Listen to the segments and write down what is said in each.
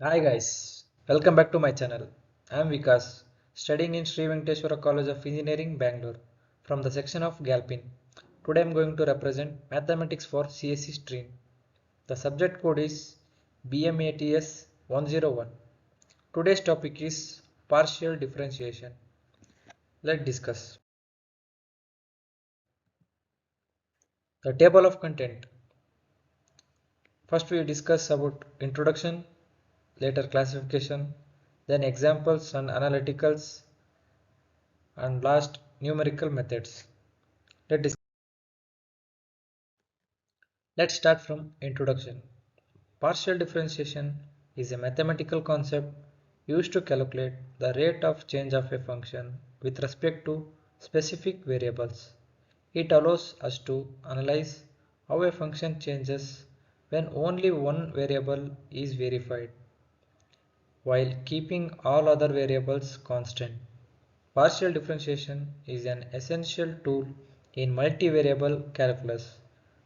Hi guys, welcome back to my channel. I am Vikas, studying in Sri Venkateswara College of Engineering, Bangalore, from the section of Galpin. Today I am going to represent Mathematics for Cse-Stream. The subject code is BMATS 101. Today's topic is partial differentiation. Let's discuss. The table of content. First we discuss about introduction, later classification, then examples and analyticals, and last numerical methods. Let's start from introduction. Partial differentiation is a mathematical concept used to calculate the rate of change of a function with respect to specific variables. It allows us to analyze how a function changes when only one variable is verified, while keeping all other variables constant. Partial differentiation is an essential tool in multivariable calculus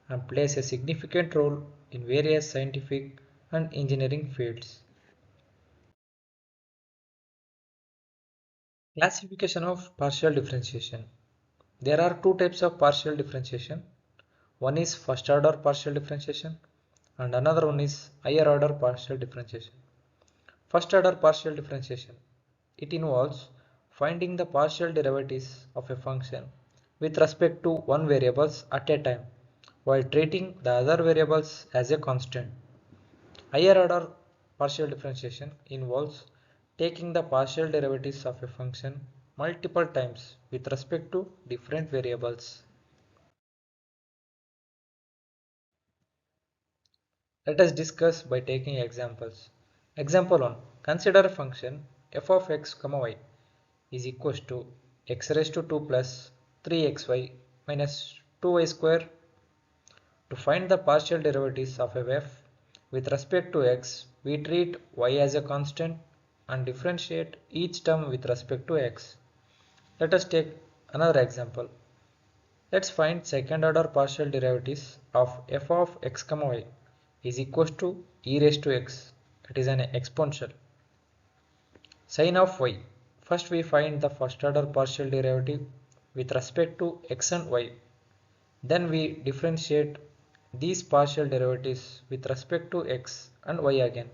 and plays a significant role in various scientific and engineering fields. Classification of partial differentiation. There are two types of partial differentiation. One is first order partial differentiation and another one is higher order partial differentiation. First order partial differentiation. It involves finding the partial derivatives of a function with respect to one variables at a time while treating the other variables as a constant. Higher order partial differentiation involves taking the partial derivatives of a function multiple times with respect to different variables. Let us discuss by taking examples. Example 1. Consider a function f of x, y is equals to x raised to 2 plus 3xy minus 2y square. To find the partial derivatives of a f with respect to x, we treat y as a constant and differentiate each term with respect to x. Let us take another example. Let's find second order partial derivatives of f of x, y is equals to e raised to x. It is an exponential. Sin of y. First we find the first order partial derivative with respect to x and y. Then we differentiate these partial derivatives with respect to x and y again.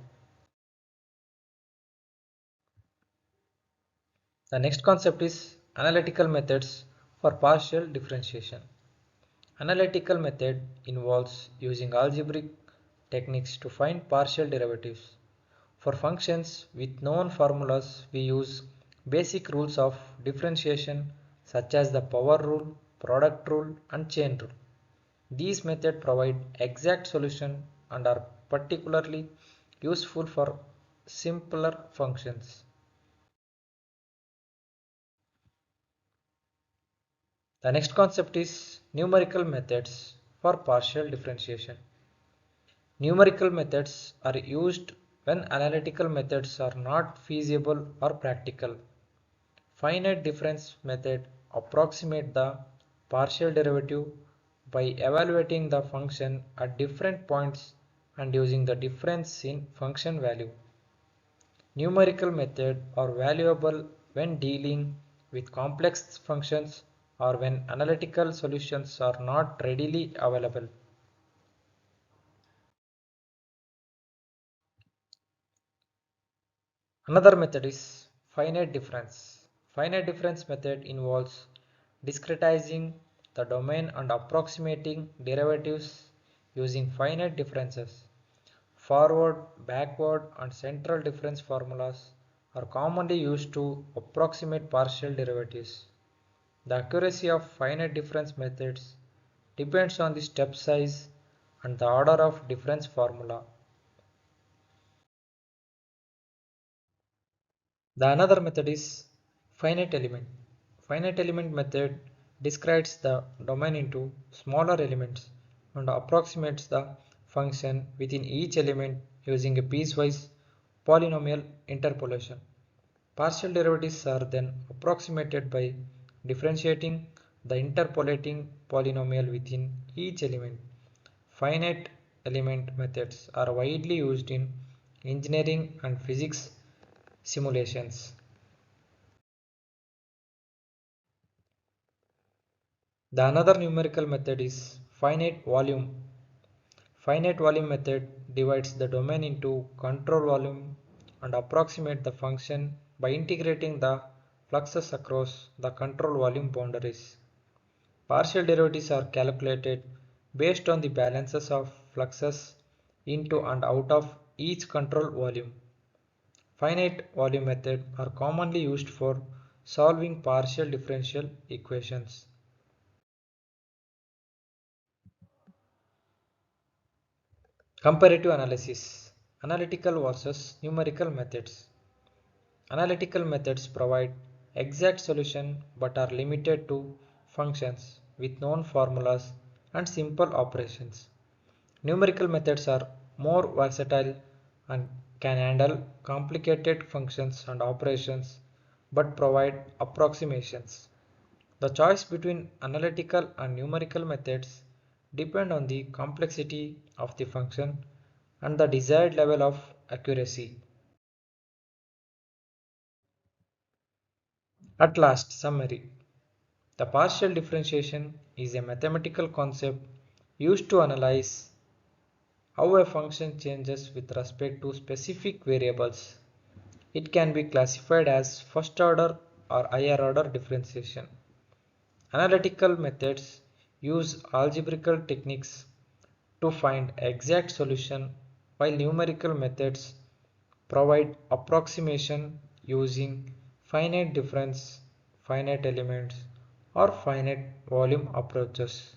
The next concept is analytical methods for partial differentiation. Analytical method involves using algebraic techniques to find partial derivatives. For functions with known formulas, we use basic rules of differentiation such as the power rule, product rule, and chain rule. These methods provide exact solution and are particularly useful for simpler functions. The next concept is numerical methods for partial differentiation. Numerical methods are used when analytical methods are not feasible or practical. Finite difference method approximate the partial derivative by evaluating the function at different points and using the difference in function value. Numerical methods are valuable when dealing with complex functions or when analytical solutions are not readily available. Another method is finite difference. Finite difference method involves discretizing the domain and approximating derivatives using finite differences. Forward, backward, and central difference formulas are commonly used to approximate partial derivatives. The accuracy of finite difference methods depends on the step size and the order of difference formula. The another method is finite element. Finite element method describes the domain into smaller elements and approximates the function within each element using a piecewise polynomial interpolation. Partial derivatives are then approximated by differentiating the interpolating polynomial within each element. Finite element methods are widely used in engineering and physics simulations. The another numerical method is finite volume. Finite volume method divides the domain into control volume and approximate the function by integrating the fluxes across the control volume boundaries. Partial derivatives are calculated based on the balances of fluxes into and out of each control volume. Finite volume methods are commonly used for solving partial differential equations. Comparative analysis. Analytical versus numerical methods. Analytical methods provide exact solution but are limited to functions with known formulas and simple operations. Numerical methods are more versatile and can handle complicated functions and operations but provide approximations. The choice between analytical and numerical methods depend on the complexity of the function and the desired level of accuracy. At last, summary. The partial differentiation is a mathematical concept used to analyze how a function changes with respect to specific variables. It can be classified as first order or higher order differentiation. Analytical methods use algebraical techniques to find exact solution while numerical methods provide approximation using finite difference, finite elements or finite volume approaches.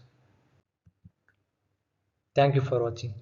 Thank you for watching.